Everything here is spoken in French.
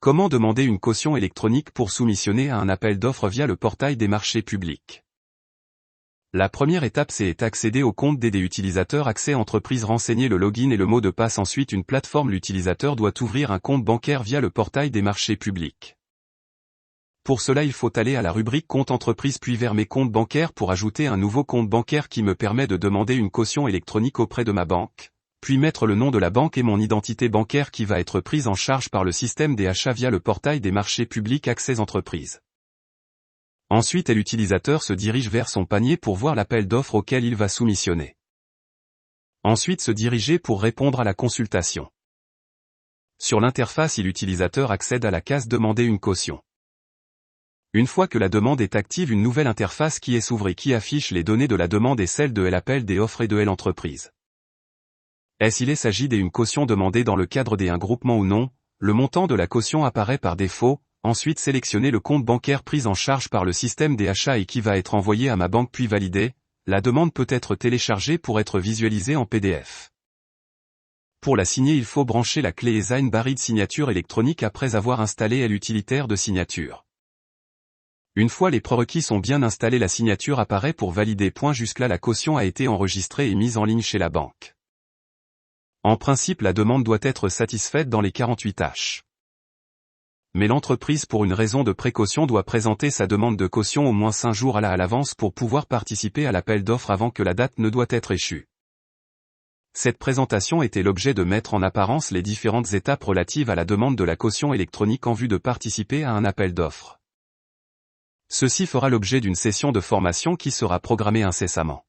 Comment demander une caution électronique pour soumissionner à un appel d'offres via le portail des marchés publics? La première étape c'est accéder au compte DD utilisateur accès entreprise renseigner le login et le mot de passe ensuite une plateforme l'utilisateur doit ouvrir un compte bancaire via le portail des marchés publics. Pour cela il faut aller à la rubrique compte entreprise puis vers mes comptes bancaires pour ajouter un nouveau compte bancaire qui me permet de demander une caution électronique auprès de ma banque. Puis mettre le nom de la banque et mon identité bancaire qui va être prise en charge par le système des achats via le portail des marchés publics Accès Entreprises. Ensuite l'utilisateur se dirige vers son panier pour voir l'appel d'offres auquel il va soumissionner. Ensuite se diriger pour répondre à la consultation. Sur l'interface l'utilisateur accède à la case Demander une caution. Une fois que la demande est active une nouvelle interface qui s'ouvre et qui affiche les données de la demande et celles de l'appel des offres et de l'entreprise. S'il s'agit d'une caution demandée dans le cadre d'un groupement ou non, le montant de la caution apparaît par défaut, ensuite sélectionnez le compte bancaire pris en charge par le système des achats et qui va être envoyé à ma banque puis validé, la demande peut être téléchargée pour être visualisée en PDF. Pour la signer il faut brancher la clé ESA barre de signature électronique après avoir installé l'utilitaire de signature. Une fois les prérequis sont bien installés la signature apparaît pour valider. Jusque-là la caution a été enregistrée et mise en ligne chez la banque. En principe la demande doit être satisfaite dans les 48 h. Mais l'entreprise pour une raison de précaution doit présenter sa demande de caution au moins 5 jours à l'avance pour pouvoir participer à l'appel d'offres avant que la date ne doit être échue. Cette présentation était l'objet de mettre en apparence les différentes étapes relatives à la demande de la caution électronique en vue de participer à un appel d'offres. Ceci fera l'objet d'une session de formation qui sera programmée incessamment.